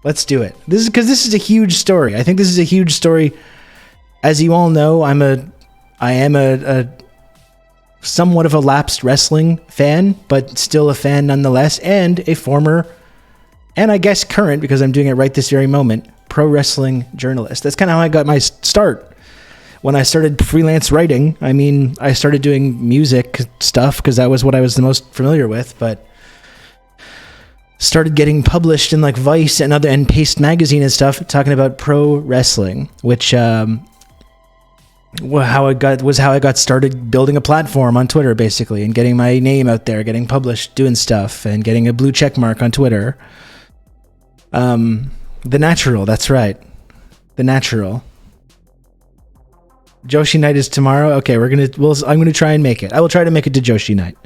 Let's do it. This is because this is a huge story. I think this is a huge story. As you all know, I am a somewhat of a lapsed wrestling fan, but still a fan nonetheless, and a former, and I guess current, because I'm doing it right this very moment, pro wrestling journalist. That's kind of how I got my start. When I started freelance writing, I mean, I started doing music stuff because that was what I was the most familiar with, but started getting published in like Vice and Paste magazine and stuff, talking about pro wrestling, which how I got started building a platform on Twitter, basically, and getting my name out there, getting published, doing stuff, and getting a blue check mark on Twitter. The Natural, that's right, The Natural. Joshi Night is tomorrow. Okay, I'm gonna try and make it. I will try to make it to Joshi Night.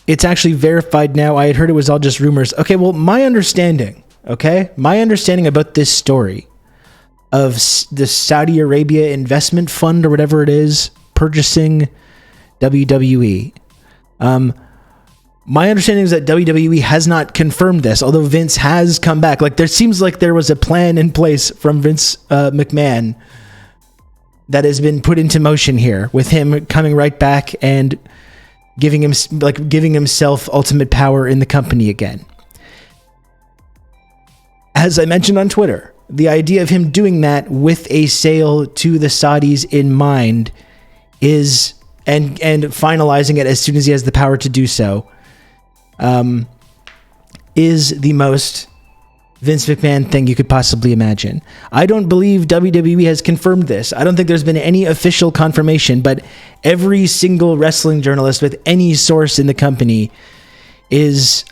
It's actually verified now. I had heard it was all just rumors. Okay, well, my understanding about this story of the Saudi Arabia investment fund or whatever it is purchasing WWE. My understanding is that WWE has not confirmed this, although Vince has come back. Like, there seems like there was a plan in place from Vince McMahon that has been put into motion here, with him coming right back and giving himself ultimate power in the company again. As I mentioned on Twitter, the idea of him doing that with a sale to the Saudis in mind is, and finalizing it as soon as he has the power to do so, is the most Vince McMahon thing you could possibly imagine. I don't believe WWE has confirmed this. I don't think there's been any official confirmation, but every single wrestling journalist with any source in the company is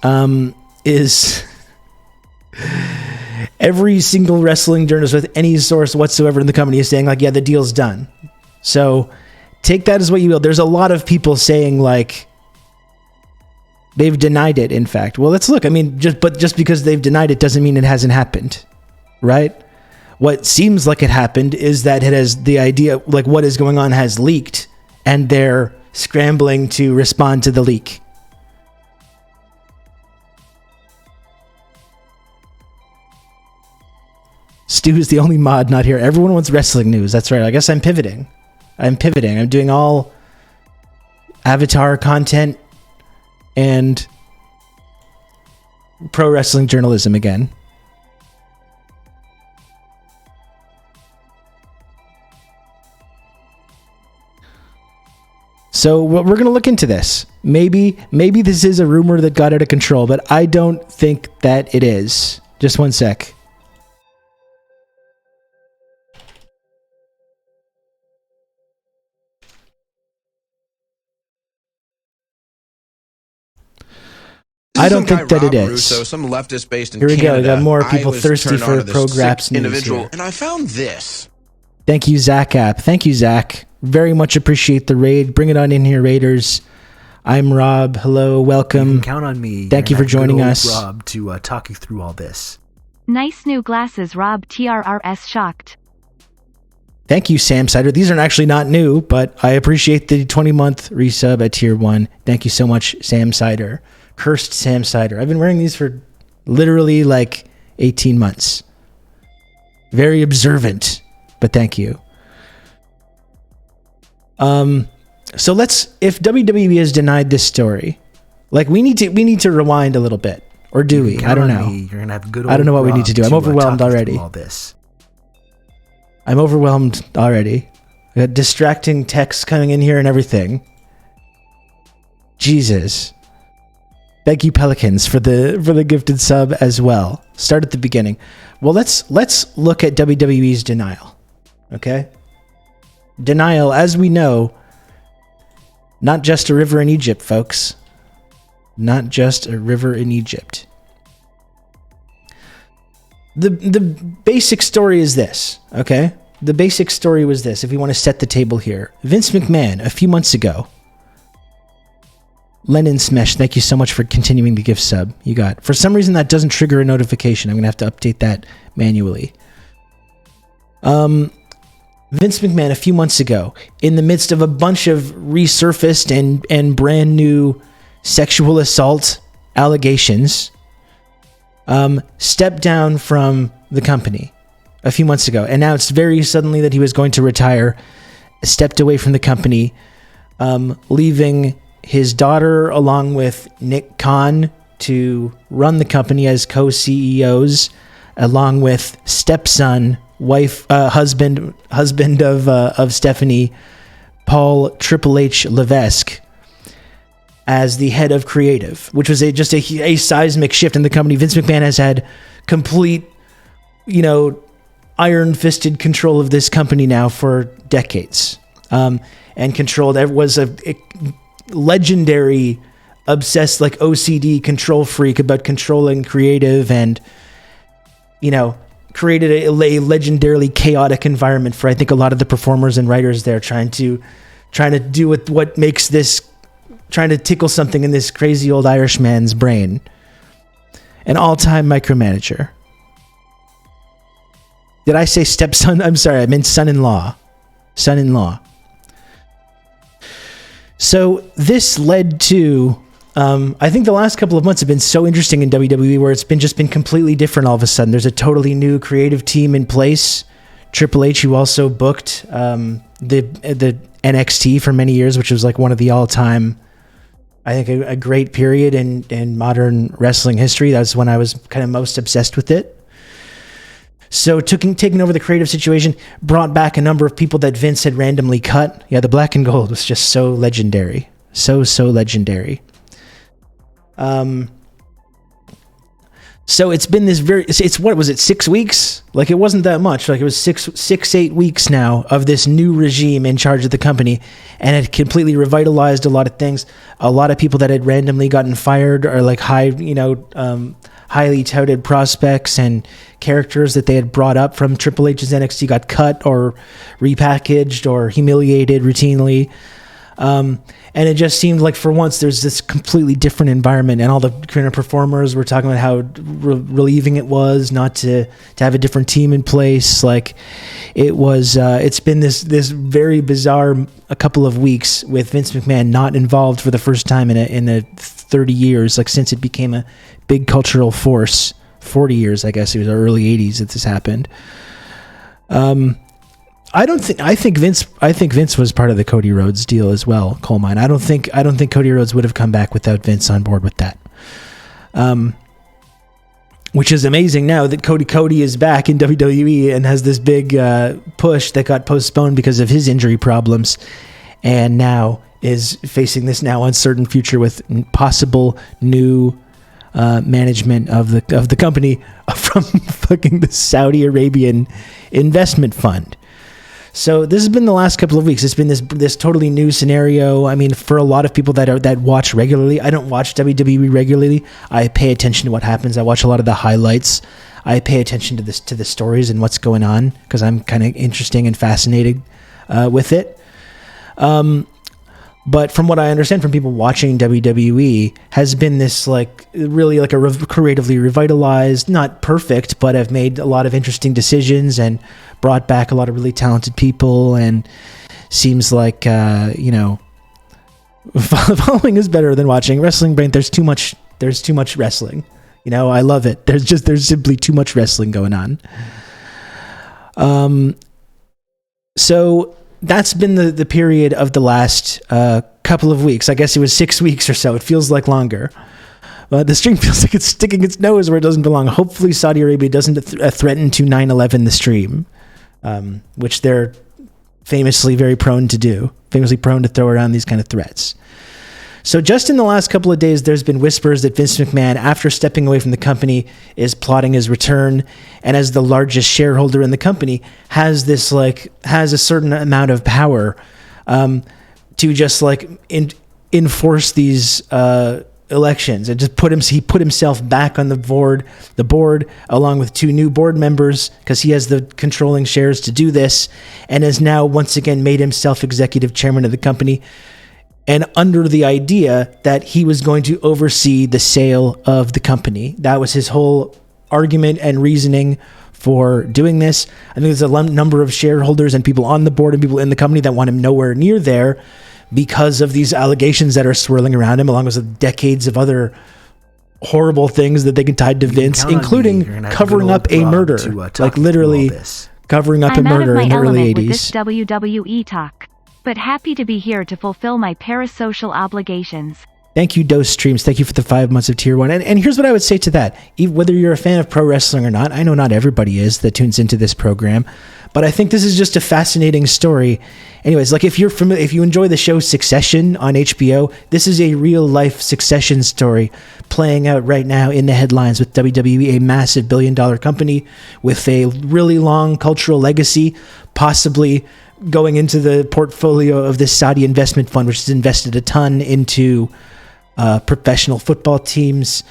every single wrestling journalist with any source whatsoever in the company is saying, like, yeah, the deal's done. So take that as what you will. There's a lot of people saying, like, they've denied it, in fact. Well, let's look. I mean, just because they've denied it doesn't mean it hasn't happened, right? What seems like it happened is that it has, the idea, like, what is going on has leaked, and they're scrambling to respond to the leak. Stu is the only mod not here. Everyone wants wrestling news. That's right. I guess I'm pivoting. I'm doing all Avatar content and pro wrestling journalism again. So we're going to look into this. Maybe this is a rumor that got out of control, but I don't think that it is. Just one sec. I don't think that it is. Russo, some leftist based in Here we Canada. go. We got more people thirsty for pro-graps news here. And I found this. Thank you, Zach App. Thank you, Zach. Very much appreciate the raid. Bring it on in here, Raiders. I'm Rob. Hello, welcome. You can count on me. Thank you for joining us. Rob, to talk you through all this. Nice new glasses, Rob. TRRS shocked. Thank you, Sam Sider. These are actually not new, but I appreciate the 20-month resub at Tier 1. Thank you so much, Sam Sider. Cursed Sam Sider. I've been wearing these for literally like 18 months. Very observant, but thank you. So if WWE has denied this story, like, we need to rewind a little bit, or do we? I don't know. You're gonna have good old I don't know what we Rob need to do. I'm overwhelmed already. All this. I'm overwhelmed already. I got distracting texts coming in here and everything. Jesus. Thank you, Pelicans, for the gifted sub as well. Start at the beginning. Well, let's look at WWE's denial. Okay? Denial, as we know, not just a river in Egypt, folks. Not just a river in Egypt. The basic story is this, okay? The basic story was this, if we want to set the table here. Vince McMahon, a few months ago, Lennon Smesh, thank you so much for continuing the gift sub. You got. For some reason, that doesn't trigger a notification. I'm going to have to update that manually. Vince McMahon, a few months ago, in the midst of a bunch of resurfaced and brand new sexual assault allegations, stepped down from the company a few months ago, announced very suddenly that he was going to retire, stepped away from the company, leaving his daughter along with Nick Khan to run the company as co-CEOs, along with stepson, husband of Stephanie, Paul Triple H Levesque, as the head of creative, which was just a seismic shift in the company. Vince McMahon has had complete, iron-fisted control of this company now for decades, and was a legendary, obsessed, like OCD control freak about controlling creative, and created a legendarily chaotic environment for, I think, a lot of the performers and writers there, trying to do with what makes this, trying to tickle something in this crazy old Irishman's brain. An all-time micromanager. Did I say stepson? I'm sorry, I meant son-in-law. Son-in-law. So this led to, I think the last couple of months have been so interesting in WWE, where it's been completely different all of a sudden. There's a totally new creative team in place. Triple H, who also booked the NXT for many years, which was like one of the all-time, I think, a great period in modern wrestling history. That was when I was kind of most obsessed with it. So taking over the creative situation, brought back a number of people that Vince had randomly cut. Yeah, the black and gold was just so legendary. So legendary. So it's been this what was it, 6 weeks? Like, it wasn't that much. Like, it was 8 weeks now of this new regime in charge of the company, and it completely revitalized a lot of things. A lot of people that had randomly gotten fired are like highly touted prospects and characters that they had brought up from Triple H's NXT got cut or repackaged or humiliated routinely. And it just seemed like for once there's this completely different environment, and all the kind of performers were talking about how relieving it was not to have a different team in place. Like, it was, it's been this very bizarre a couple of weeks with Vince McMahon not involved for the first time in a 30 years, like since it became a big cultural force. 40 years, I guess. It was the early 80s that this happened. I think Vince was part of the Cody Rhodes deal as well, coal mine. I don't think Cody Rhodes would have come back without Vince on board with that. Which is amazing now that Cody is back in WWE and has this big push that got postponed because of his injury problems, and now is facing this now uncertain future with possible new management of the company from fucking the Saudi Arabian investment fund. So this has been the last couple of weeks. It's been this totally new scenario. I mean, for a lot of people that watch regularly, I don't watch WWE regularly. I pay attention to what happens. I watch a lot of the highlights. I pay attention to the stories and what's going on, because I'm kind of interesting and fascinated with it. But from what I understand from people watching WWE, has been this really creatively revitalized, not perfect, but have made a lot of interesting decisions and brought back a lot of really talented people, and seems like following is better than watching. Wrestling Brain, there's too much wrestling. I love it. There's simply too much wrestling going on. So that's been the period of the last couple of weeks. I guess it was 6 weeks or so. It feels like longer. The stream feels like it's sticking its nose where it doesn't belong. Hopefully Saudi Arabia doesn't threaten to 9/11 the stream, which they're famously very prone to do, famously prone to throw around these kind of threats. So just in the last couple of days, there's been whispers that Vince McMahon, after stepping away from the company, is plotting his return, and as the largest shareholder in the company, has a certain amount of power to just enforce these elections, and just he put himself back on the board along with 2 new board members, because he has the controlling shares to do this, and has now once again made himself executive chairman of the company, and under the idea that he was going to oversee the sale of the company. That was his whole argument and reasoning for doing this. I think there's a number of shareholders and people on the board and people in the company that want him nowhere near there, because of these allegations that are swirling around him, along with decades of other horrible things that they can tie to Vince, including covering up a murder, like literally covering up a murder in the early 80s. With this WWE talk, but happy to be here to fulfill my parasocial obligations. Thank you, Dose Streams. Thank you for the 5 months of tier 1. And here's what I would say to that. Whether you're a fan of pro wrestling or not, I know not everybody is that tunes into this program, but I think this is just a fascinating story. Anyways, like if you enjoy the show Succession on HBO, this is a real life Succession story playing out right now in the headlines with WWE, a massive $1 billion company with a really long cultural legacy, possibly going into the portfolio of this Saudi investment fund, which has invested a ton into professional football teams,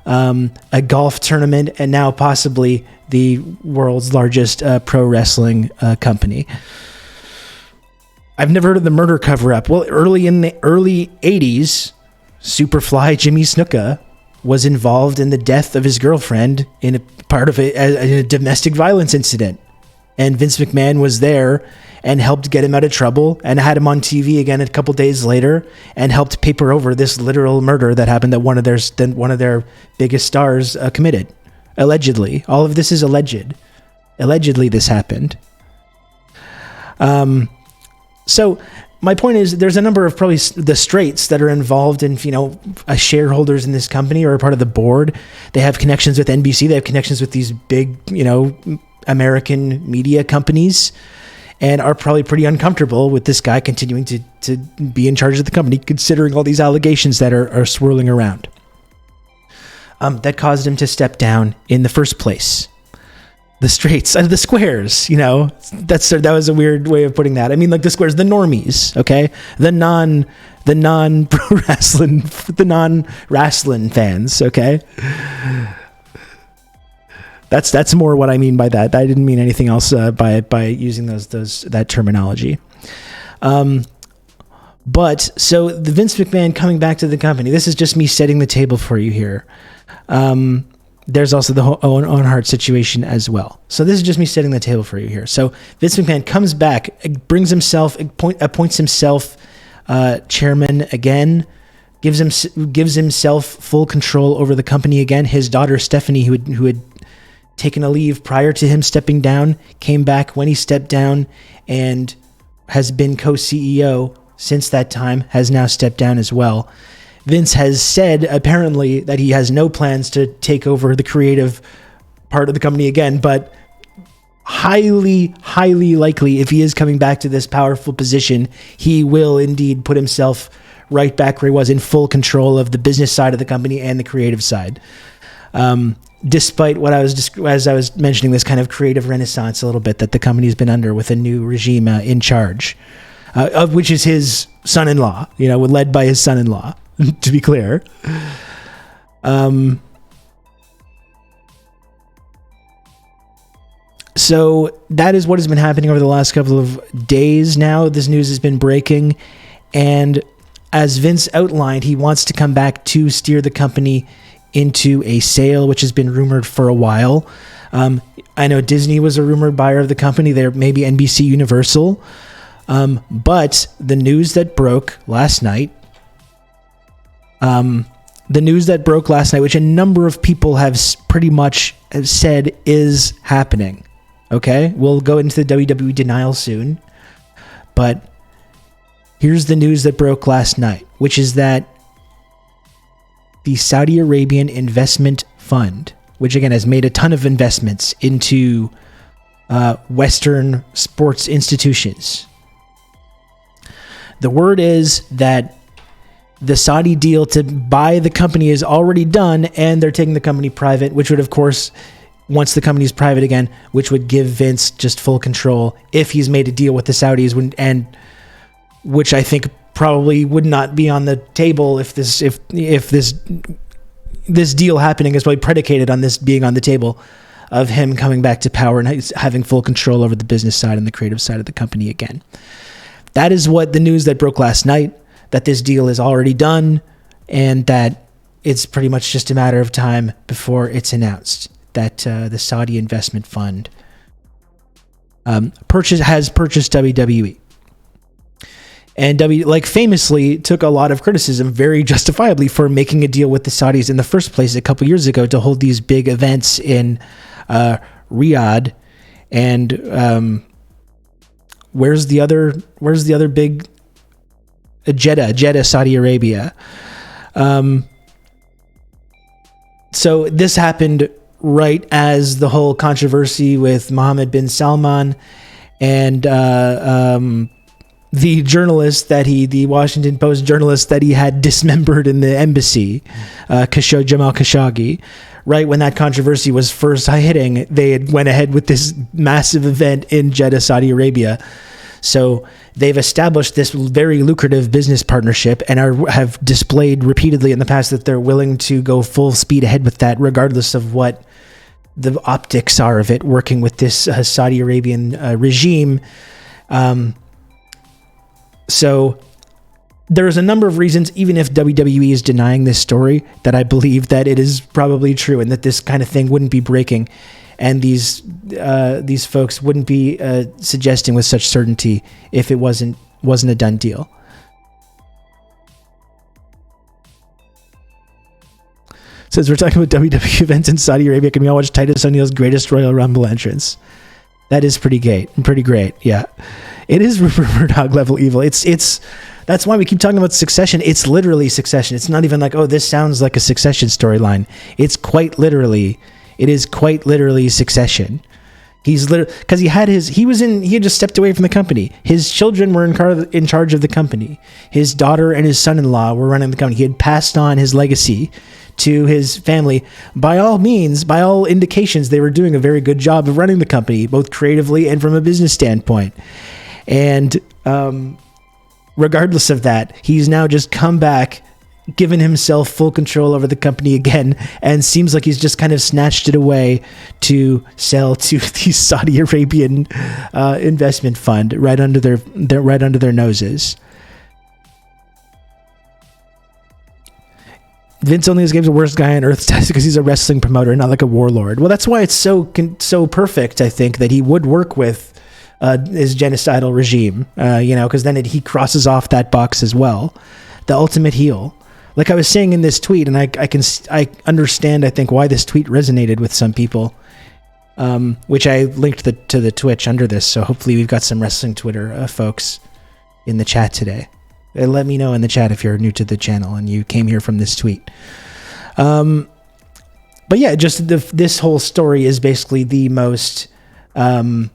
a golf tournament, and now possibly the world's largest pro wrestling company. I've never heard of the murder cover-up. Well, in the early 80s, Superfly Jimmy Snuka was involved in the death of his girlfriend in a domestic violence incident. And Vince McMahon was there and helped get him out of trouble and had him on TV again a couple days later and helped paper over this literal murder that happened that one of their biggest stars committed. Allegedly. All of this is alleged. Allegedly this happened. So my point is there's a number of probably the straights that are involved in, shareholders in this company or a part of the board. They have connections with NBC. They have connections with these big, American media companies, and are probably pretty uncomfortable with this guy continuing to be in charge of the company, considering all these allegations that are swirling around. That caused him to step down in the first place. The straights, the squares, that was a weird way of putting that. I mean, like the squares, the normies, okay? The non-pro wrestling, the non-wrestling fans, okay? That's more what I mean by that. I didn't mean anything else by using that terminology. But so the Vince McMahon coming back to the company. This is just me setting the table for you here. There's also the Owen Hart situation as well. So this is just me setting the table for you here. So Vince McMahon comes back, appoints himself chairman again, gives himself full control over the company again. His daughter Stephanie, who had taken a leave prior to him stepping down, came back when he stepped down and has been co-CEO since that time, has now stepped down as well. Vince has said apparently that he has no plans to take over the creative part of the company again, but highly, highly likely if he is coming back to this powerful position, he will indeed put himself right back where he was, in full control of the business side of the company and the creative side. Despite what as I was mentioning, this kind of creative renaissance a little bit that the company's been under with a new regime in charge, of which is his son-in-law, led by his son-in-law, to be clear. So that is what has been happening over the last couple of days now. This news has been breaking, and as Vince outlined, he wants to come back to steer the company into a sale, which has been rumored for a while. I know Disney was a rumored buyer of the company. There may be NBC Universal. But the news that broke last night, which a number of people have pretty much said is happening. Okay, we'll go into the WWE denial soon. But here's the news that broke last night, which is that the Saudi Arabian Investment Fund, which again has made a ton of investments into Western sports institutions. The word is that the Saudi deal to buy the company is already done, and they're taking the company private, which would, of course, once the company's private again, which would give Vince just full control if he's made a deal with the Saudis, and which I think probably would not be on the table if this deal happening is probably predicated on this being on the table, of him coming back to power and having full control over the business side and the creative side of the company again. That is what the news that broke last night, that this deal is already done and that it's pretty much just a matter of time before it's announced that the Saudi investment fund has purchased WWE. And famously took a lot of criticism, very justifiably, for making a deal with the Saudis in the first place a couple years ago to hold these big events in Riyadh. And where's the other big Jeddah, Saudi Arabia. So this happened right as the whole controversy with Mohammed bin Salman and the journalist the Washington Post journalist that he had dismembered in the embassy, Jamal Khashoggi. Right when that controversy was first hitting, they had went ahead with this massive event in Jeddah, Saudi Arabia. So they've established this very lucrative business partnership and have displayed repeatedly in the past that they're willing to go full speed ahead with that, regardless of what the optics are of it, working with this Saudi Arabian regime. So there's a number of reasons, even if WWE is denying this story, that I believe that it is probably true and that this kind of thing wouldn't be breaking. And these folks wouldn't be suggesting with such certainty if it wasn't a done deal. Says we're talking about WWE events in Saudi Arabia. Can we all watch Titus O'Neil's greatest Royal Rumble entrance? That is pretty great. Yeah, it is Rupert Murdoch level evil. It's that's why we keep talking about Succession. It's literally Succession. It's not even like, oh, this sounds like a Succession storyline. It is quite literally Succession. He's because he had just stepped away from the company. His children were in charge of the company. His daughter and his son-in-law were running the company. He had passed on his legacy to his family. By all means, by all indications, they were doing a very good job of running the company, both creatively and from a business standpoint. And regardless of that, he's now just come back, given himself full control over the company again, and seems like he's just kind of snatched it away to sell to the Saudi Arabian investment fund right under their noses. Vince only gives the worst guy on earth status because he's a wrestling promoter, not like a warlord. Well, that's why it's so perfect, I think, that he would work with his genocidal regime, because then he crosses off that box as well. The ultimate heel. Like I was saying in this tweet, and I understand, I think, why this tweet resonated with some people, which I linked to the Twitch under this, so hopefully we've got some wrestling Twitter folks in the chat today. Let me know in the chat if you're new to the channel and you came here from this tweet. But yeah, just this whole story is basically the most Vince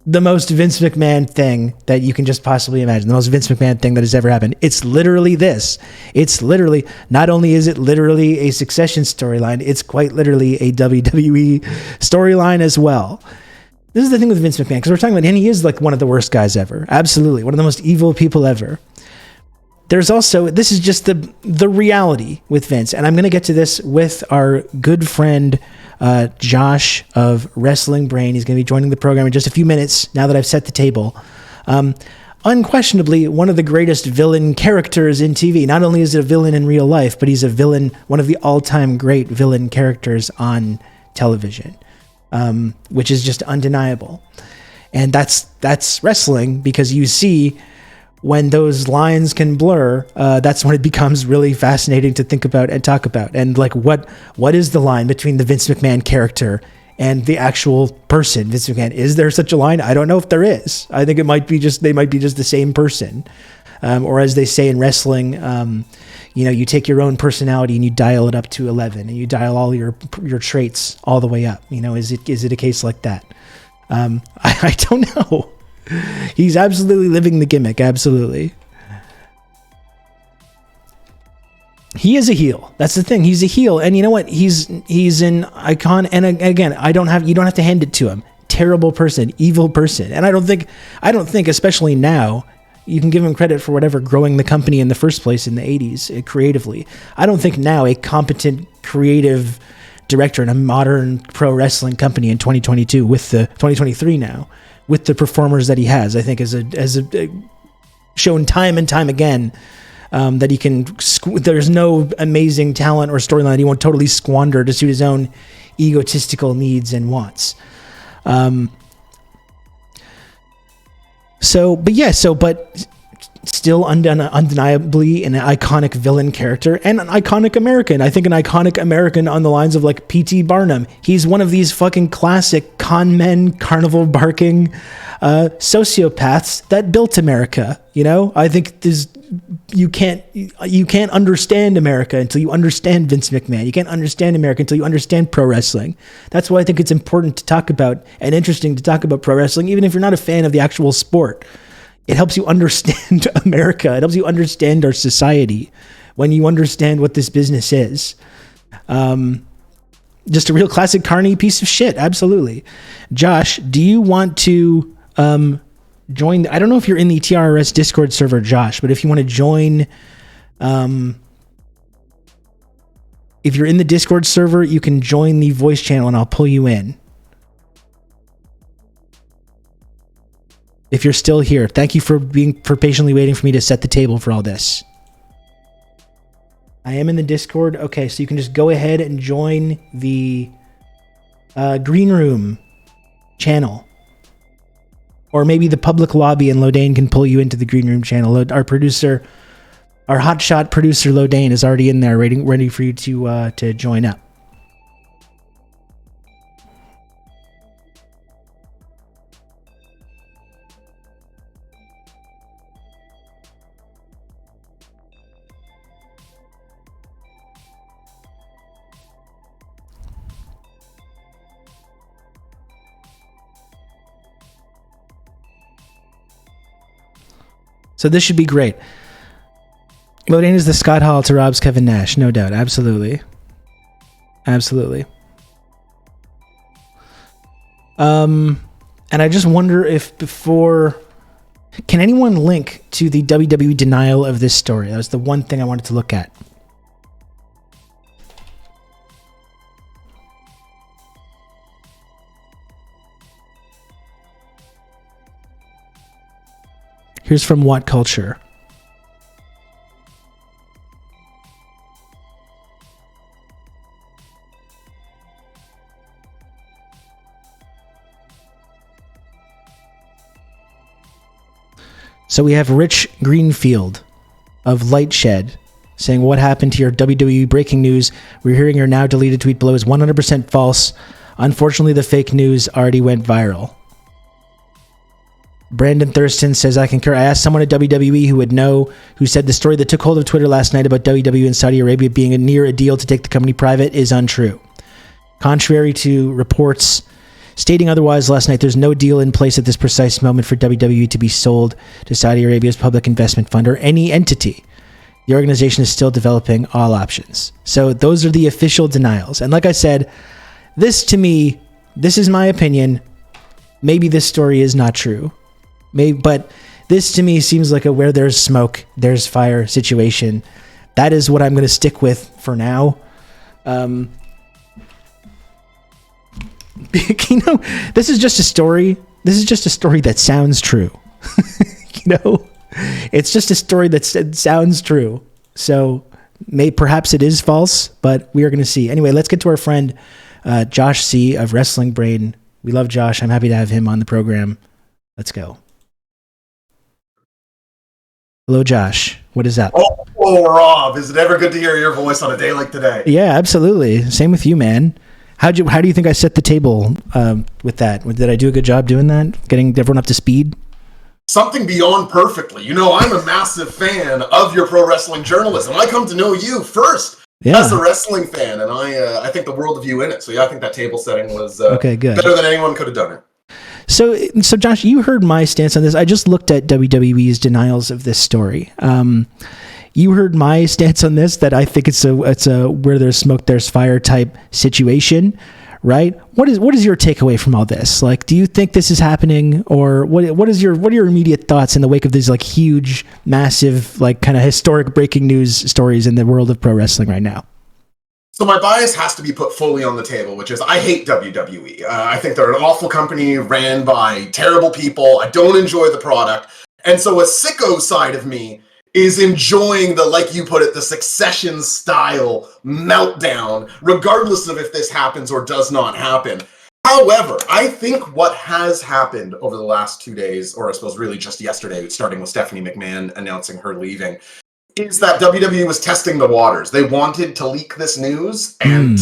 McMahon thing that you can just possibly imagine. The most Vince McMahon thing that has ever happened. It's literally this. It's literally, not only is it literally a Succession storyline, it's quite literally a WWE storyline as well. This is the thing with Vince McMahon, because we're talking about, and he is like one of the worst guys ever. Absolutely. One of the most evil people ever. There's also, this is just the reality with Vince. And I'm going to get to this with our good friend, Josh of Wrestling Brain. He's going to be joining the program in just a few minutes now that I've set the table. Unquestionably, one of the greatest villain characters in TV. Not only is it a villain in real life, but he's a villain, one of the all-time great villain characters on television. Which is just undeniable. And that's wrestling, because you see when those lines can blur, that's when it becomes really fascinating to think about and talk about. And like, what is the line between the Vince McMahon character and the actual person, Vince McMahon? Is there such a line? I don't know if there is. I think they might be just the same person. Or as they say in wrestling, you take your own personality and you dial it up to 11, and you dial all your traits all the way up. Is it a case like that? I don't know. He's absolutely living the gimmick. Absolutely. He is a heel. That's the thing. He's a heel, and you know what? He's an icon. And again, you don't have to hand it to him. Terrible person, evil person. And I don't think, especially now, you can give him credit for whatever growing the company in the first place in the 80s creatively. I don't think now a competent creative director in a modern pro wrestling company in 2022 with the 2023 now, with the performers that he has, I think has shown time and time again that he can. There's no amazing talent or storyline that he won't totally squander to suit his own egotistical needs and wants. But still undeniably an iconic villain character and an iconic American. I think an iconic American on the lines of like P.T. Barnum. He's one of these fucking classic con men, carnival barking sociopaths that built America. You know, I think you can't understand America until you understand Vince McMahon. You can't understand America until you understand pro wrestling. That's why I think it's important to talk about and interesting to talk about pro wrestling, even if you're not a fan of the actual sport. It helps you understand America. It helps you understand our society when you understand what this business is. Just a real classic carny piece of shit. Absolutely. Josh, do you want to join? I don't know if you're in the TRRS Discord server, Josh, but if you want to join, if you're in the Discord server, you can join the voice channel and I'll pull you in. If you're still here, thank you for patiently waiting for me to set the table for all this. I am in the Discord. Okay, so you can just go ahead and join the Green Room channel. Or maybe the public lobby and Lodane can pull you into the Green Room channel. Our producer, our hotshot producer Lodane is already in there ready for you to join up. So this should be great. Lodane is the Scott Hall to Rob's Kevin Nash, no doubt. Absolutely. Absolutely. And I just wonder if can anyone link to the WWE denial of this story? That was the one thing I wanted to look at. Here's from What Culture. So we have Rich Greenfield of Lightshed saying, what happened to your WWE breaking news? We're hearing your now deleted tweet below is 100% false. Unfortunately, the fake news already went viral. Brandon Thurston says, I concur. I asked someone at WWE who would know, who said the story that took hold of Twitter last night about WWE and Saudi Arabia being near a deal to take the company private is untrue. Contrary to reports stating otherwise last night, there's no deal in place at this precise moment for WWE to be sold to Saudi Arabia's public investment fund or any entity. The organization is still developing all options. So those are the official denials. And like I said, this to me, this is my opinion. Maybe this story is not true. But this to me seems like a where there's smoke, there's fire situation. That is what I'm going to stick with for now. You know, this is just a story. This is just a story that sounds true. You know, it's just a story that sounds true. So perhaps it is false, but we are going to see. Anyway, let's get to our friend Josh C. of Wrestling Brain. We love Josh. I'm happy to have him on the program. Let's go. Hello, Josh. What is up? Oh, Rob, is it ever good to hear your voice on a day like today? Yeah, absolutely. Same with you, man. How do you think I set the table with that? Did I do a good job doing that? Getting everyone up to speed? Something beyond perfectly. You know, I'm a massive fan of your pro wrestling journalism. I come to know you first as a wrestling fan, and I think the world of you in it. So yeah, I think that table setting was okay, good. Better than anyone could have done it. So Josh, you heard my stance on this. I just looked at WWE's denials of this story. You heard my stance on this, that I think it's a where there's smoke, there's fire type situation, right? What is your takeaway from all this? Like, do you think this is happening, or what are your immediate thoughts in the wake of these like huge, massive, like kind of historic breaking news stories in the world of pro wrestling right now? So my bias has to be put fully on the table, which is I hate WWE. I think they're an awful company ran by terrible people. I don't enjoy the product. And so a sicko side of me is enjoying the, like you put it, the Succession style meltdown, regardless of if this happens or does not happen. However, I think what has happened over the last 2 days, or I suppose really just yesterday, starting with Stephanie McMahon announcing her leaving, is that WWE was testing the waters. They wanted to leak this news and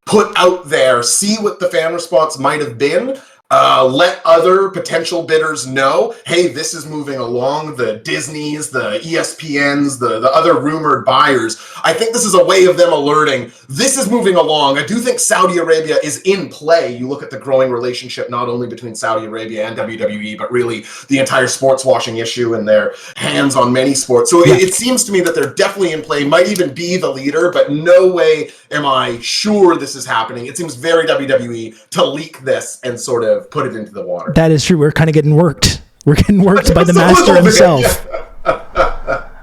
put out there, see what the fan response might have been, let other potential bidders know, hey, this is moving along, the Disneys, the ESPNs, the other rumored buyers. I think this is a way of them alerting, this is moving along. I do think Saudi Arabia is in play. You look at the growing relationship not only between Saudi Arabia and WWE, but really the entire sports washing issue and their hands on many sports. So it seems to me that they're definitely in play, might even be the leader, but no way am I sure this is happening. It seems very WWE to leak this and sort of put it into the water. That is true. We're kind of getting worked. We're getting worked by the master himself.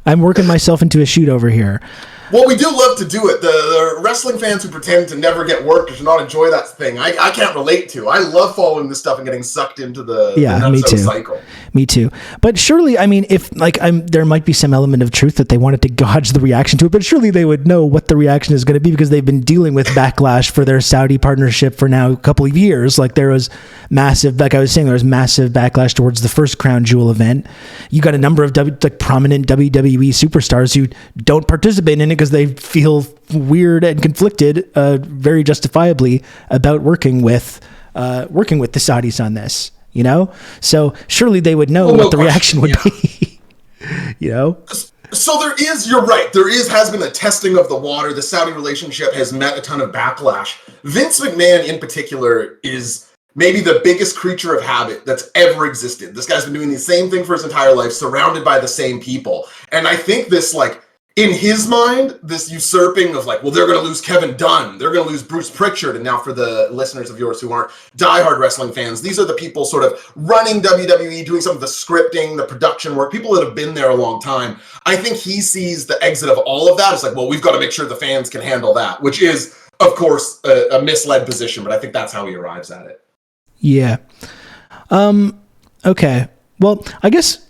I'm working myself into a shoot over here. Well, we do love to do it. The wrestling fans who pretend to never get worked or to not enjoy that thing, I can't relate to. I love following this stuff and getting sucked into the me too. cycle. Me too. But surely, I mean, if there might be some element of truth that they wanted to gauge the reaction to it, but surely they would know what the reaction is going to be because they've been dealing with backlash for their Saudi partnership for now a couple of years. Like there was massive, like I was saying, there was massive backlash towards the first Crown Jewel event. You got a number of prominent WWE superstars who don't participate in it because they feel weird and conflicted, very justifiably, about working with the Saudis on this. You know, so surely they would know what the reaction would be. You know, so you're right. There has been a testing of the water. The Saudi relationship has met a ton of backlash. Vince McMahon, in particular, is maybe the biggest creature of habit that's ever existed. This guy's been doing the same thing for his entire life, surrounded by the same people, and I think this in his mind, this usurping of well, they're going to lose Kevin Dunn, they're going to lose Bruce Pritchard, and now for the listeners of yours who aren't diehard wrestling fans, these are the people sort of running WWE, doing some of the scripting, the production work, people that have been there a long time. I think he sees the exit of all of that as well, we've got to make sure the fans can handle that, which is, of course, a misled position, but I think that's how he arrives at it. Yeah. Okay. Well, I guess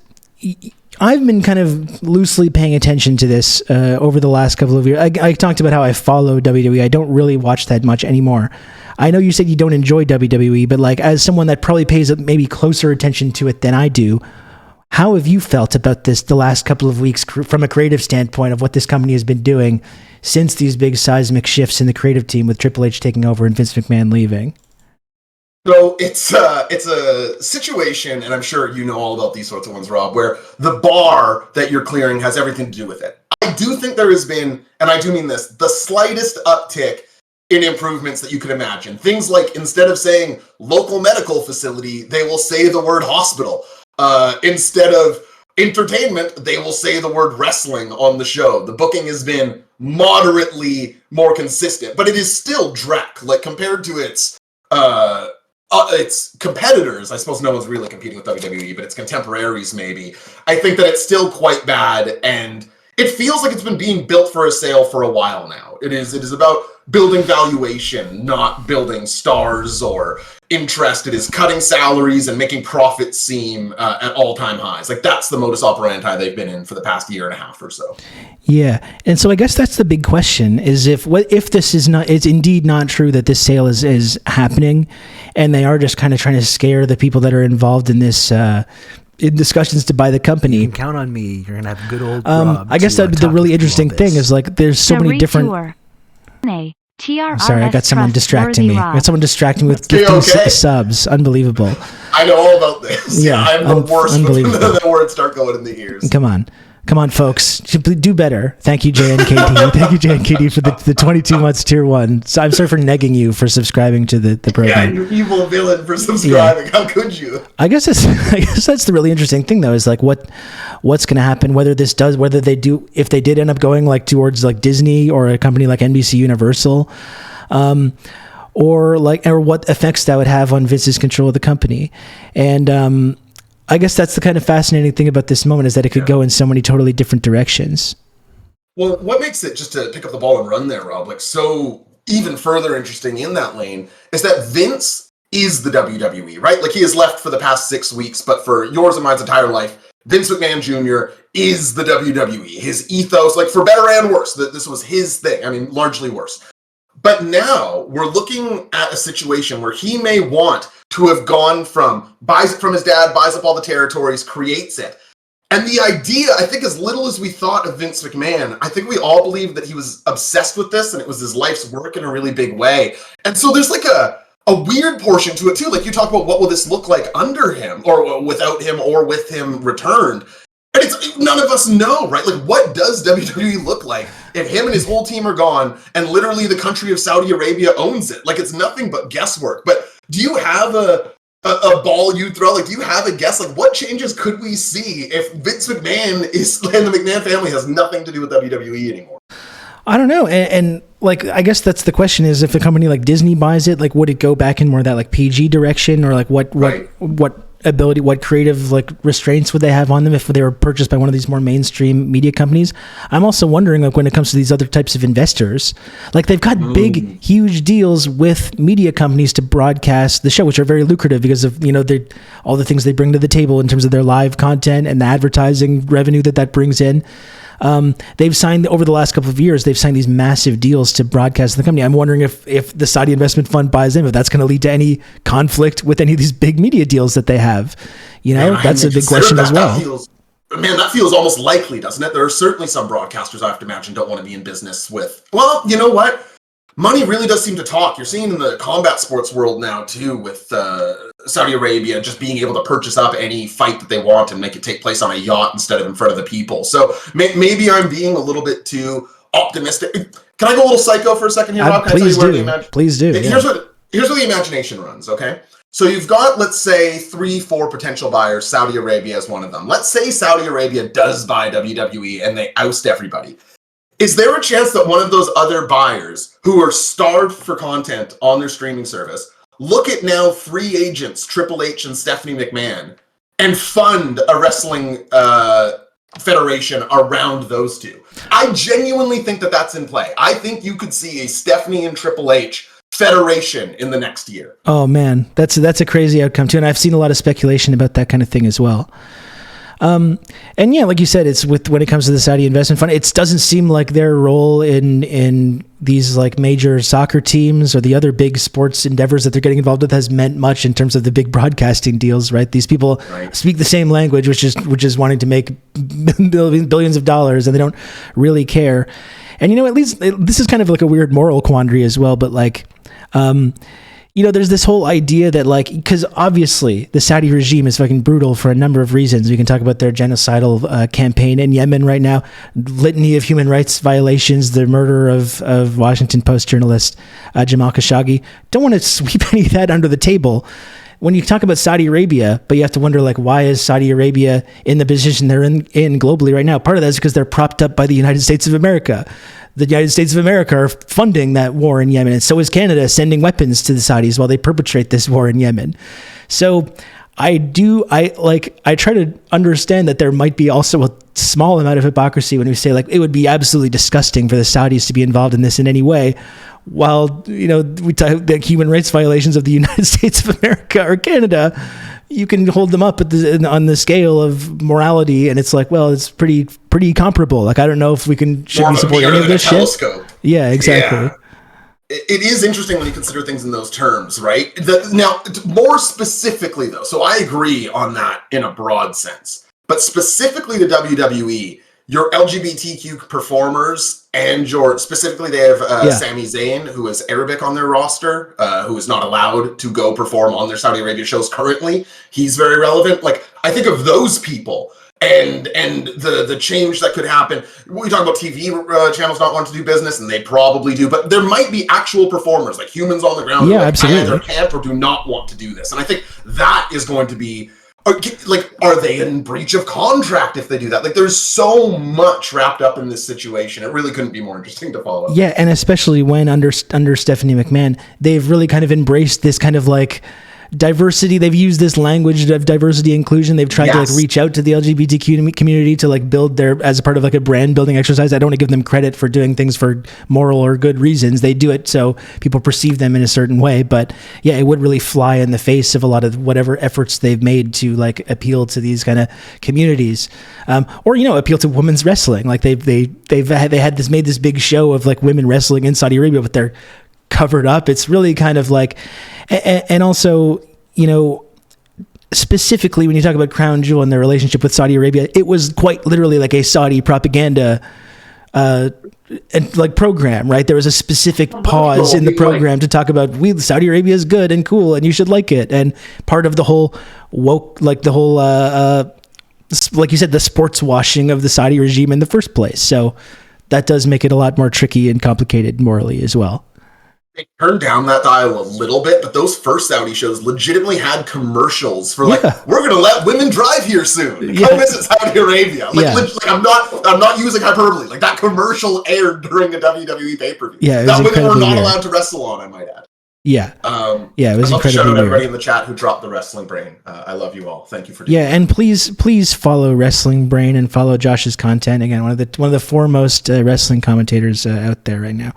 I've been kind of loosely paying attention to this over the last couple of years. I talked about how I follow WWE. I don't really watch that much anymore. I know you said you don't enjoy WWE, but as someone that probably pays maybe closer attention to it than I do, how have you felt about this the last couple of weeks from a creative standpoint of what this company has been doing since these big seismic shifts in the creative team with Triple H taking over and Vince McMahon leaving? So it's a situation, and I'm sure you know all about these sorts of ones, Rob, where the bar that you're clearing has everything to do with it. I do think there has been, and I do mean this, the slightest uptick in improvements that you could imagine. Things like instead of saying local medical facility, they will say the word hospital. Instead of entertainment, they will say the word wrestling on the show. The booking has been moderately more consistent, but it is still dreck. Compared to its competitors, I suppose no one's really competing with WWE, but its contemporaries maybe. I think that it's still quite bad, and it feels like it's been being built for a sale for a while now. It is about building valuation, not building stars or interest. It is cutting salaries and making profits seem at all-time highs. That's the modus operandi they've been in for the past year and a half or so. Yeah, and so I guess that's the big question: is if this is not, it's indeed not true that this sale is happening, and they are just kind of trying to scare the people that are involved in this. In discussions to buy the company. You can count on me. You're gonna have good old Rob. I guess the really interesting thing is there's so many different. TRRS Sorry, I got someone distracting me. I got someone distracting me with gifting subs. Unbelievable. I know all about this. Yeah, I'm the worst when the words start going in the ears. Come on, folks. Do better. Thank you, JNKD. Thank you, JNKD, for the 22 months tier 1. So I'm sorry for negging you for subscribing to the program. Yeah, you evil villain for subscribing. Yeah. How could you? I guess that's the really interesting thing, though, is what's going to happen, if they did end up going towards Disney or a company like NBC Universal, or what effects that would have on Vince's control of the company. And I guess that's the kind of fascinating thing about this moment, is that it could go in so many totally different directions. Well, what makes it, just to pick up the ball and run there, Rob, so even further interesting in that lane is that Vince is the WWE, right? He has left for the past 6 weeks, but for yours and mine's entire life, Vince McMahon Jr. is the WWE. His ethos, for better and worse, this was his thing. I mean, largely worse. But now we're looking at a situation where he may want to have gone from buys it from his dad, buys up all the territories, creates it. And the idea, I think as little as we thought of Vince McMahon, I think we all believed that he was obsessed with this and it was his life's work in a really big way. And so there's like a weird portion to it too. Like you talk about what will this look like under him or without him or with him returned. And it's none of us know, right? Like what does WWE look like if him and his whole team are gone and literally the country of Saudi Arabia owns it? Like it's nothing but guesswork. But do you have a ball you throw? Like, do you have a guess? Like, what changes could we see if Vince McMahon and the McMahon family has nothing to do with WWE anymore? I don't know. And like, I guess that's the question is if a company like Disney buys it, like, would it go back in more of that like PG direction or like what ability, what creative like restraints would they have on them if they were purchased by one of these more mainstream media companies? I'm also wondering like when it comes to these other types of investors, like they've got big, huge deals with media companies to broadcast the show, which are very lucrative because of, you know, all the things they bring to the table in terms of their live content and the advertising revenue that brings in. They've signed over the last couple of years, they've signed these massive deals to broadcast the company. I'm wondering if the Saudi investment fund buys them, if that's going to lead to any conflict with any of these big media deals that they have. You know, that's a big question as well. That feels almost likely, doesn't it? There are certainly some broadcasters I have to imagine don't want to be in business with. Well, you know what? Money really does seem to talk. You're seeing in the combat sports world now too, with Saudi Arabia just being able to purchase up any fight that they want and make it take place on a yacht instead of in front of the people. So maybe I'm being a little bit too optimistic. Can I go a little psycho for a second here, Rob? Please do. Here's where the imagination runs, okay? So you've got, let's say, 3-4 potential buyers. Saudi Arabia is one of them. Let's say Saudi Arabia does buy WWE and they oust everybody. Is there a chance that one of those other buyers who are starved for content on their streaming service look at now free agents, Triple H and Stephanie McMahon, and fund a wrestling federation around those two? I genuinely think that that's in play. I think you could see a Stephanie and Triple H federation in the next year. Oh man, that's a crazy outcome too. And I've seen a lot of speculation about that kind of thing as well. And yeah, like you said, it's when it comes to the Saudi investment fund, it doesn't seem like their role in these like major soccer teams or the other big sports endeavors that they're getting involved with has meant much in terms of the big broadcasting deals, right? These people speak the same language, which is wanting to make billions of dollars, and they don't really care. And you know, at least this is kind of like a weird moral quandary as well, but like, you know, there's this whole idea that like, because obviously the Saudi regime is fucking brutal for a number of reasons. We can talk about their genocidal campaign in Yemen right now, litany of human rights violations, the murder of Washington Post journalist Jamal Khashoggi. Don't want to sweep any of that under the table when you talk about Saudi Arabia, but you have to wonder, like, why is Saudi Arabia in the position they're in globally right now? Part of that is because they're propped up by the United States of America. The United States of America are funding that war in Yemen, and so is Canada, sending weapons to the Saudis while they perpetrate this war in Yemen. So I try to understand that there might be also a small amount of hypocrisy when we say, like, it would be absolutely disgusting for the Saudis to be involved in this in any way, while, you know, we talk the human rights violations of the United States of America or Canada, you can hold them up on the scale of morality, and it's like, well, it's pretty comparable. Like, I don't know if should we support any of this shit? Yeah, exactly. Yeah. It is interesting when you consider things in those terms, right? Now, more specifically though, so I agree on that in a broad sense, but specifically to WWE, your LGBTQ performers and specifically they have Sami Zayn, who is Arabic on their roster, who is not allowed to go perform on their Saudi Arabia shows currently. He's very relevant. Like, I think of those people and the change that could happen. We talk about TV channels not wanting to do business, and they probably do, but there might be actual performers, like humans on the ground, who absolutely can't or do not want to do this. And I think that is going to be, like, are they in breach of contract if they do that? Like, there's so much wrapped up in this situation. It really couldn't be more interesting to follow. Yeah, and especially when under Stephanie McMahon, they've really kind of embraced this kind of like diversity. They've used this language of diversity inclusion. They've tried to like reach out to the LGBTQ community to like build as a part of like a brand building exercise. I don't want to give them credit for doing things for moral or good reasons. They do it so people perceive them in a certain way. But yeah, it would really fly in the face of a lot of whatever efforts they've made to like appeal to these kind of communities, or, you know, appeal to women's wrestling. Like they've made this big show of like women wrestling in Saudi Arabia, but they're covered up. It's really kind of like, and also, specifically when you talk about Crown Jewel and their relationship with Saudi Arabia, it was quite literally like a Saudi propaganda program, right? There was a specific pause in the program to talk about Saudi Arabia is good and cool and you should like it. And part of the whole woke, like the whole, like you said, the sports washing of the Saudi regime in the first place. So that does make it a lot more tricky and complicated morally as well. They turned down that dial a little bit, but those first Saudi shows legitimately had commercials for we're going to let women drive here soon. Come visit Saudi Arabia. I'm not using hyperbole. Like that commercial aired during a WWE pay-per-view. Yeah, that women were not allowed to wrestle on, I might add. Yeah. It was incredibly shout out weird. Everybody in the chat who dropped the wrestling brain. I love you all. Thank you for doing that. And please follow Wrestling Brain and follow Josh's content. Again, one of the foremost wrestling commentators out there right now.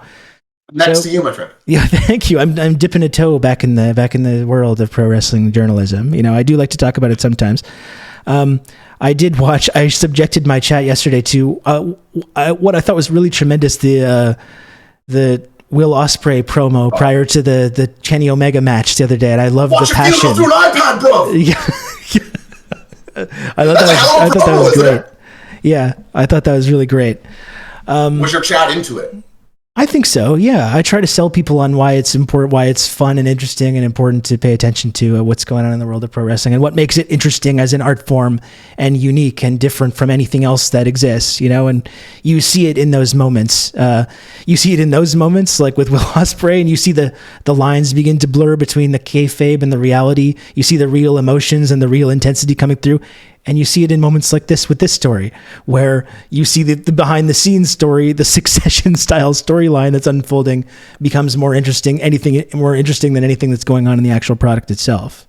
Next to you, my friend. Yeah, thank you. I'm dipping a toe back in the world of pro wrestling journalism. I do like to talk about it sometimes. I subjected my chat yesterday to what I thought was really tremendous, the Will Ospreay promo prior to the Kenny Omega match the other day, and I love the passion. Watch it through an iPad, bro. I thought that was great. Yeah, I thought that was really great. Was your chat into it? I think so. Yeah, I try to sell people on why it's important, why it's fun and interesting and important to pay attention to what's going on in the world of pro wrestling and what makes it interesting as an art form and unique and different from anything else that exists. And you see it in those moments. You see it in those moments, like with Will Ospreay, and you see the lines begin to blur between the kayfabe and the reality. You see the real emotions and the real intensity coming through. And you see it in moments like this with this story, where you see the behind the scenes story, the Succession style storyline that's unfolding becomes more interesting than anything that's going on in the actual product itself.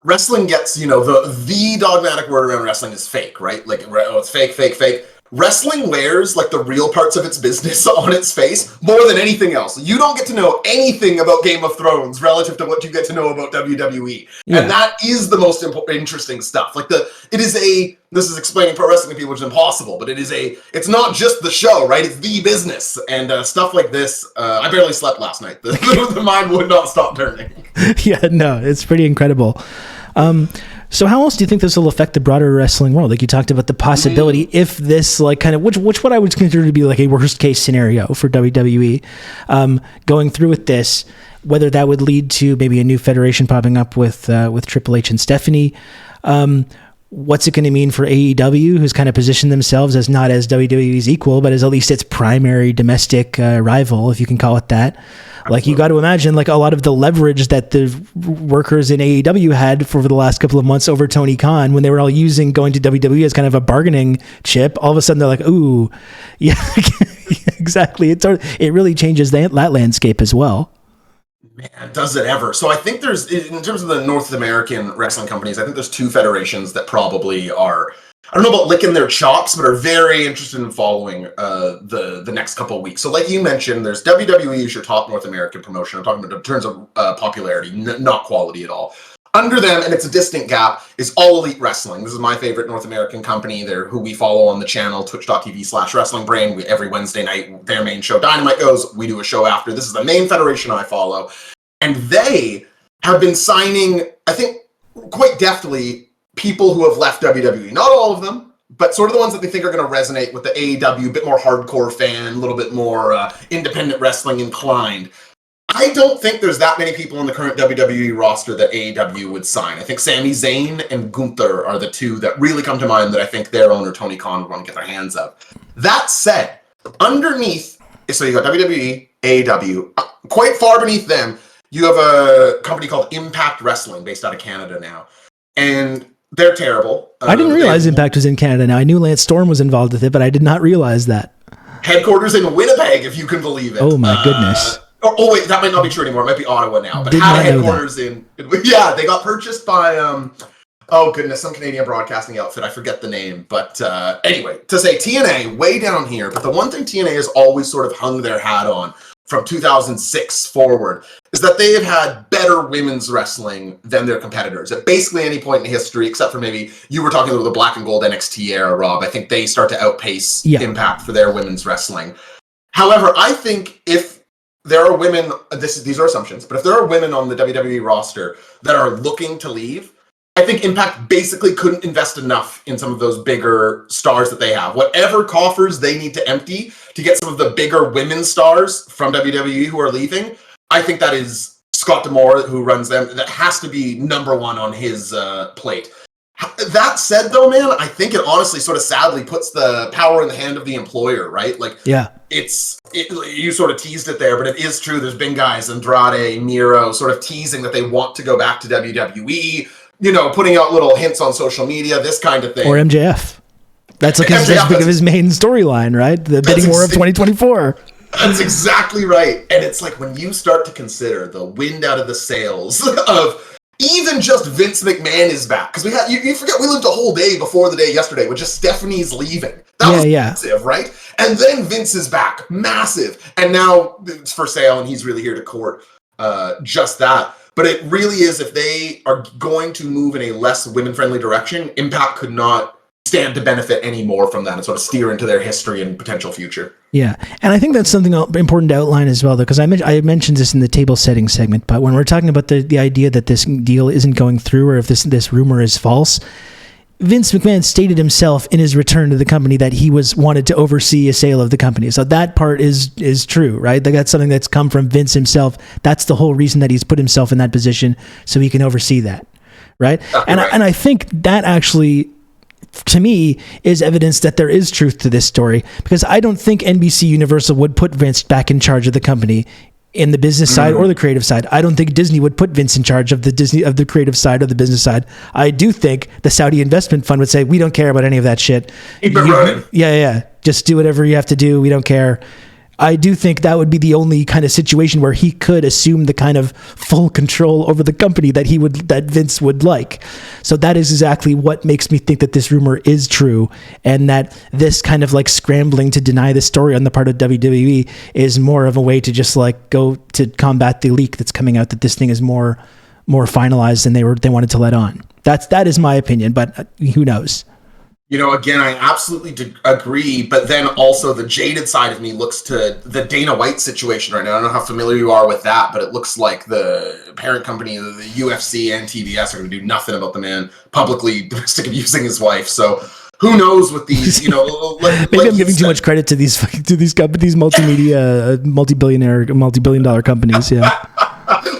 Wrestling gets, the dogmatic word around wrestling is fake, right? Like, it's fake. Wrestling wears like the real parts of its business on its face more than anything else. You don't get to know anything about Game of Thrones relative to what you get to know about WWE. Yeah. And that is the most interesting stuff. Like this is explaining pro wrestling to people, which is impossible, but it's not just the show, right? It's the business. And stuff like this, I barely slept last night. The mind would not stop turning. Yeah, no, it's pretty incredible. So how else do you think this will affect the broader wrestling world? Like you talked about the possibility if this which what I would consider to be like a worst case scenario for WWE going through with this, whether that would lead to maybe a new federation popping up with Triple H and Stephanie. What's it going to mean for AEW, who's kind of positioned themselves as not as WWE's equal, but as at least its primary domestic rival, if you can call it that. Like you got to imagine like a lot of the leverage that the workers in AEW had for the last couple of months over Tony Khan when they were all using going to WWE as kind of a bargaining chip. All of a sudden they're like, ooh, yeah, exactly. It really changes that landscape as well. Man, does it ever? So I think there's, in terms of the North American wrestling companies, I think there's two federations that probably are, I don't know about licking their chops, but are very interested in following the next couple of weeks. So like you mentioned, there's WWE is your top North American promotion. I'm talking about in terms of popularity, not quality at all. Under them, and it's a distant gap, is All Elite Wrestling. This is my favorite North American company. They're who we follow on the channel, twitch.tv/wrestlingbrain. Every Wednesday night, their main show, Dynamite, goes. We do a show after. This is the main federation I follow. And they have been signing, I think, quite deftly, people who have left WWE. Not all of them, but sort of the ones that they think are going to resonate with the AEW, a bit more hardcore fan, a little bit more independent wrestling inclined. I don't think there's that many people in the current WWE roster that AEW would sign. I think Sami Zayn and Gunther are the two that really come to mind that I think their owner, Tony Khan, would want to get their hands up. That said, underneath, so you got WWE, AEW, quite far beneath them, you have a company called Impact Wrestling based out of Canada now. And they're terrible. I didn't realize Impact was in Canada now. I knew Lance Storm was involved with it, but I did not realize that. Headquarters in Winnipeg, if you can believe it. Oh my goodness. Oh wait, that might not be true anymore. It might be Ottawa now. But had headquarters in... Yeah, they got purchased by... oh goodness, some Canadian broadcasting outfit. I forget the name. But anyway, to say TNA, way down here. But the one thing TNA has always sort of hung their hat on from 2006 forward is that they have had better women's wrestling than their competitors at basically any point in history, except for maybe you were talking about the black and gold NXT era, Rob. I think they start to outpace Impact for their women's wrestling. However, I think if there are women, these are assumptions, but if there are women on the WWE roster that are looking to leave, I think Impact basically couldn't invest enough in some of those bigger stars that they have. Whatever coffers they need to empty to get some of the bigger women's stars from WWE who are leaving, I think that is Scott D'Amore, who runs them. That has to be number one on his plate. That said, though, man, I think it honestly sort of sadly puts the power in the hand of the employer, right? Like, yeah, you sort of teased it there, but it is true. There's been guys, Andrade, Miro, sort of teasing that they want to go back to WWE. You know, putting out little hints on social media, this kind of thing. Or MJF. That's like his main storyline, right? The bidding war of 2024. That's exactly right. And it's like when you start to consider the wind out of the sails of even just Vince McMahon is back. Because you forget we lived a whole day before the day yesterday with just Stephanie's leaving. That was massive, right? And then Vince is back. Massive. And now it's for sale and he's really here to court just that. But it really is, if they are going to move in a less women-friendly direction, Impact could not stand to benefit any more from that and sort of steer into their history and potential future. Yeah, and I think that's something important to outline as well, though, because I mentioned this in the table setting segment, but when we're talking about the idea that this deal isn't going through or if this rumor is false, Vince McMahon stated himself in his return to the company that he wanted to oversee a sale of the company. So that part is true, right? That's something that's come from Vince himself. That's the whole reason that he's put himself in that position, so he can oversee that, right? And I think that actually, to me, is evidence that there is truth to this story, because I don't think NBC Universal would put Vince back in charge of the company in the business side or the creative side. I don't think Disney would put Vince in charge of the creative side or the business side. I do think the Saudi investment fund would say, we don't care about any of that shit. Keep it running. Yeah. Just do whatever you have to do. We don't care. I do think that would be the only kind of situation where he could assume the kind of full control over the company that Vince would like. So that is exactly what makes me think that this rumor is true, and that this kind of like scrambling to deny the story on the part of WWE is more of a way to just like go to combat the leak that's coming out that this thing is more finalized than they wanted to let on. That is my opinion, but who knows? You know, again, I absolutely agree, but then also the jaded side of me looks to the Dana White situation right now. I don't know how familiar you are with that, but it looks like the parent company, the UFC and TBS, are going to do nothing about the man publicly domestic abusing his wife. So who knows with these, you know... Maybe I'm giving too much credit to these companies, multi-billion dollar companies, yeah.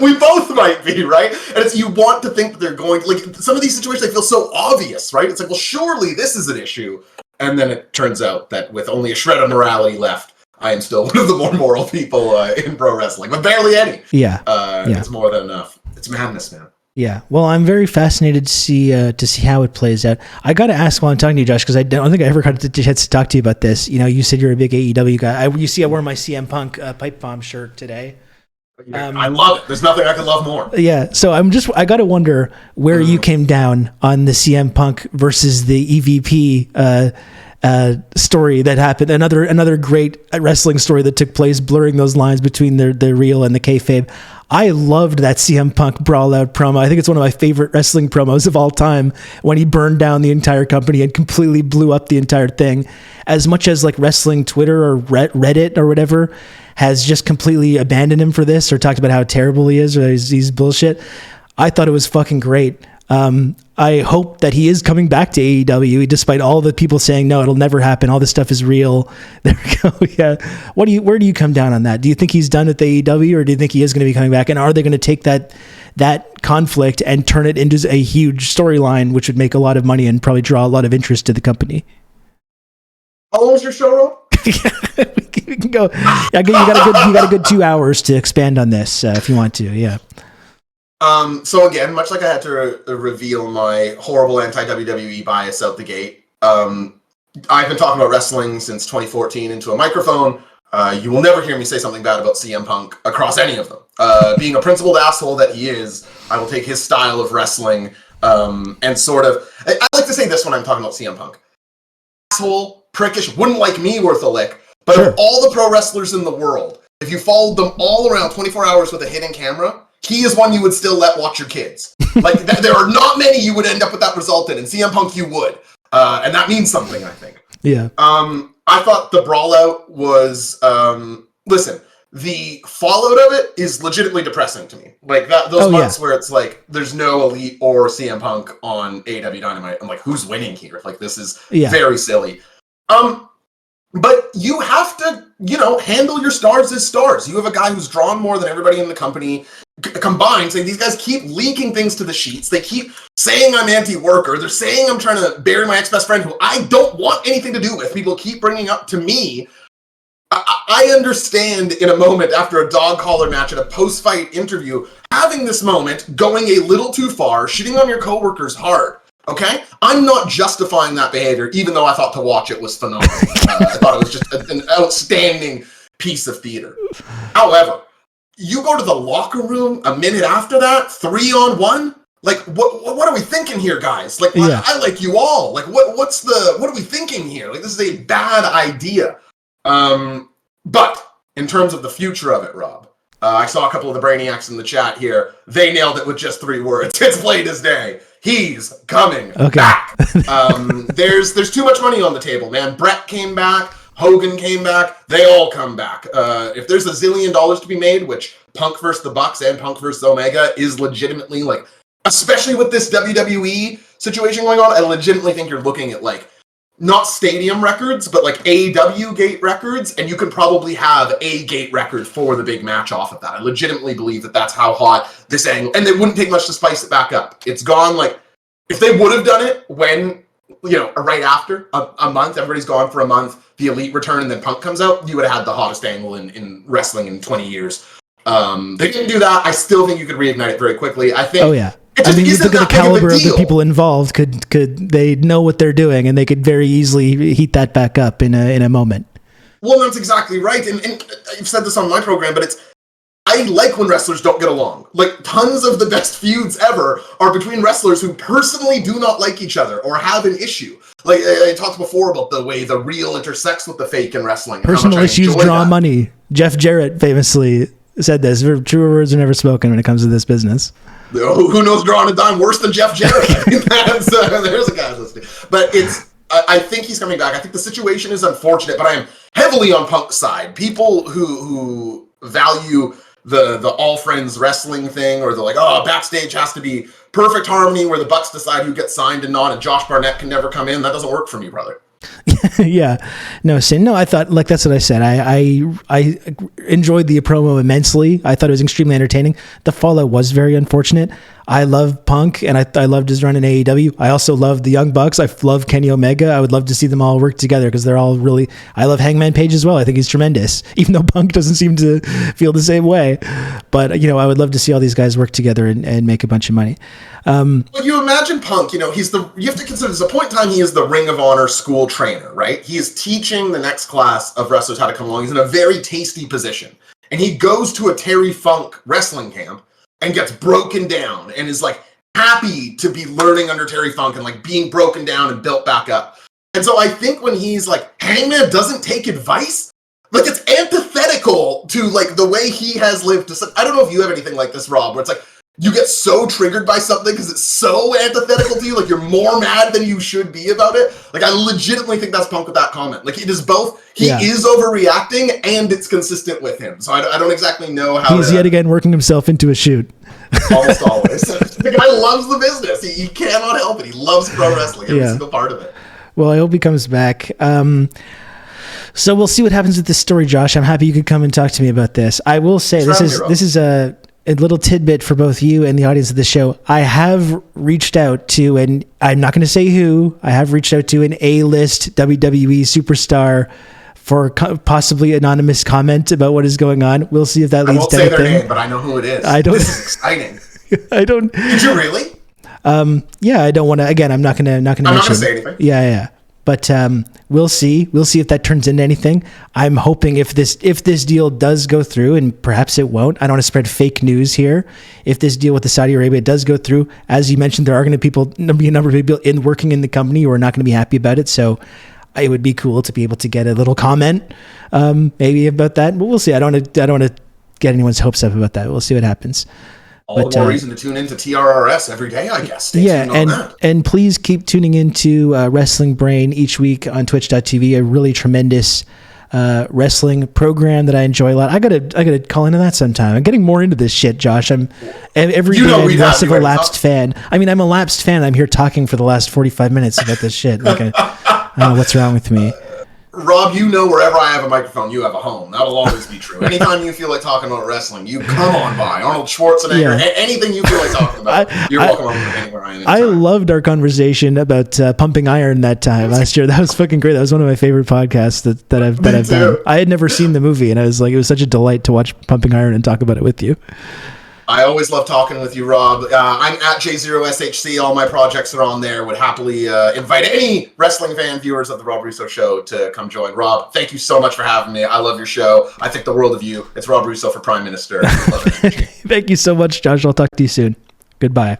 We both might be, right? And you want to think that they're going, like, some of these situations, they feel so obvious, right? It's like, well, surely this is an issue. And then it turns out that with only a shred of morality left, I am still one of the more moral people in pro wrestling, but barely any. Yeah. It's more than enough. It's madness, man. Yeah. Well, I'm very fascinated to see how it plays out. I got to ask while I'm talking to you, Josh, because I don't think I ever got a chance to talk to you about this. You know, you said you're a big AEW guy. You see, I wore my CM Punk pipe bomb shirt today. I love it. There's nothing I could love more. Yeah. So I got to wonder where you came down on the CM Punk versus the EVP story that happened. Another great wrestling story that took place, blurring those lines between the real and the kayfabe. I loved that CM Punk brawl out promo. I think it's one of my favorite wrestling promos of all time, when he burned down the entire company and completely blew up the entire thing. As much as like wrestling Twitter or Reddit or whatever has just completely abandoned him for this, or talked about how terrible he is, or he's bullshit, I thought it was fucking great. I hope that he is coming back to AEW, despite all the people saying, no, it'll never happen. All this stuff is real. There we go. Yeah. Where do you come down on that? Do you think he's done at the AEW, or do you think he is going to be coming back? And are they going to take that conflict and turn it into a huge storyline, which would make a lot of money and probably draw a lot of interest to the company? How long is your show, Rob? We can go. You got a good 2 hours to expand on this if you want to. Yeah. So again, much like I had to reveal my horrible anti-WWE bias out the gate, I've been talking about wrestling since 2014 into a microphone. You will never hear me say something bad about CM Punk across any of them. Being a principled asshole that he is, I will take his style of wrestling and sort of... I like to say this when I'm talking about CM Punk. Asshole, prickish, wouldn't like me worth a lick, but sure. Of all the pro wrestlers in the world, if you followed them all around 24 hours with a hidden camera, he is one you would still let watch your kids. Like, there are not many you would end up with that result in. CM Punk, you would. And that means something, I think. Yeah. I thought the brawl out was... listen, the fallout of it is legitimately depressing to me. Like those months where it's like there's no Elite or CM Punk on AEW Dynamite. I'm like, who's winning here? Like this is very silly. But you have to, handle your stars as stars. You have a guy who's drawn more than everybody in the company combined, saying these guys keep leaking things to the sheets. They keep saying I'm anti-worker. They're saying I'm trying to bury my ex-best friend who I don't want anything to do with. People keep bringing up to me. I understand in a moment after a dog collar match at a post-fight interview, having this moment, going a little too far, shitting on your coworkers hard. Okay? I'm not justifying that behavior, even though I thought to watch it was phenomenal. I thought it was just an outstanding piece of theater. However, you go to the locker room a minute after that, 3-on-1? Like, what are we thinking here, guys? Like, I like you all. Like, what are we thinking here? Like, this is a bad idea. But in terms of the future of it, Rob, I saw a couple of the Brainiacs in the chat here. They nailed it with just 3 words. It's plain as day. He's coming back. There's too much money on the table, man. Brett came back. Hogan came back. They all come back. If there's $1 zillion to be made, which Punk versus the Bucks and Punk versus Omega is legitimately like, especially with this WWE situation going on, I legitimately think you're looking at like, not stadium records, but like AEW gate records, and you could probably have a gate record for the big match off of that. I legitimately believe that that's how hot this angle, and it wouldn't take much to spice it back up. It's gone, like, if they would have done it when, right after a month, everybody's gone for a month, the Elite return, and then Punk comes out, you would have had the hottest angle in wrestling in 20 years. They didn't do that. I still think you could reignite it very quickly. I think. Oh, yeah. I mean, you look at the caliber of the people involved. Could they know what they're doing, and they could very easily heat that back up in a moment. Well, that's exactly right, and I've said this on my program, but I like when wrestlers don't get along. Like, tons of the best feuds ever are between wrestlers who personally do not like each other or have an issue. Like, I talked before about the way the real intersects with the fake in wrestling. Personal issues draw money. Jeff Jarrett famously said this. Truer words are never spoken when it comes to this business. Who knows drawing a dime worse than Jeff Jarrett? There's a guy listening. But I think he's coming back. I think the situation is unfortunate, but I am heavily on Punk's side. People who value the all friends wrestling thing, or the like, backstage has to be perfect harmony where the Bucks decide who gets signed and not, and Josh Barnett can never come in. That doesn't work for me, brother. Yeah, no, I thought, like, that's what I said. I enjoyed the promo immensely. I thought it was extremely entertaining. The fallout was very unfortunate. I love Punk, and I loved his run in AEW. I also love the Young Bucks. I love Kenny Omega. I would love to see them all work together because they're all really. I love Hangman Page as well. I think he's tremendous, even though Punk doesn't seem to feel the same way. But I would love to see all these guys work together and make a bunch of money. Well, you imagine Punk. You have to consider there's a point in time he is the Ring of Honor school trainer, right? He is teaching the next class of wrestlers how to come along. He's in a very tasty position, and he goes to a Terry Funk wrestling camp and gets broken down and is like happy to be learning under Terry Funk and like being broken down and built back up. And so I think when he's like, Hangman doesn't take advice, like it's antithetical to like the way he has lived. I don't know if you have anything like this, Rob, where it's like you get so triggered by something because it's so antithetical to you, like you're more mad than you should be about it. Like I legitimately think that's Punk with that comment. Like it is both. He is overreacting and it's consistent with him. So I don't exactly know how he's yet again working himself into a shoot. Almost always. The guy loves the business. He cannot help it. He loves pro wrestling, every single part of it. Well, I hope he comes back. So we'll see what happens with this story, Josh. I'm happy you could come and talk to me about this. I will say this is a little tidbit for both you and the audience of the show. I have reached out to, and I'm not going to say who, I have reached out to an A-list WWE superstar for possibly anonymous comment about what is going on. We'll see if that leads to anything. I won't say their name, but I know who it is. This is exciting. I don't. Did you really? Yeah, I don't want to. Again, I'm not gonna. I'm not gonna say anything. Yeah. But we'll see. We'll see if that turns into anything. I'm hoping if this deal does go through, and perhaps it won't. I don't want to spread fake news here. If this deal with the Saudi Arabia does go through, as you mentioned, there are going to be a number of people working in the company who are not going to be happy about it. So it would be cool to be able to get a little comment, maybe about that. But we'll see. I don't want to get anyone's hopes up about that. We'll see what happens. All the more reason to tune into TRRS every day, I guess. And please keep tuning into Wrestling Brain each week on twitch.tv, a really tremendous wrestling program that I enjoy a lot. I gotta call into that sometime. I'm getting more into this shit, Josh. I'm every day I'm less of a lapsed fan. I mean, I'm a lapsed fan. I'm here talking for the last 45 minutes about this shit. Like, I don't know what's wrong with me. Rob, you know wherever I have a microphone, you have a home. That'll always be true. Anytime you feel like talking about wrestling, you come on by. Arnold Schwarzenegger, anything you feel like talking about, you're welcome over anywhere I am. I loved our conversation about Pumping Iron that time last year. That was fucking great. That was one of my favorite podcasts that I've done. I had never seen the movie, and I was like, it was such a delight to watch Pumping Iron and talk about it with you. I always love talking with you, Rob. I'm at J0SHC. All my projects are on there. Would happily invite any wrestling fan viewers of the Rob Russo Show to come join. Rob, thank you so much for having me. I love your show. I think the world of you. It's Rob Russo for Prime Minister. Love it. Thank you so much, Josh. I'll talk to you soon. Goodbye.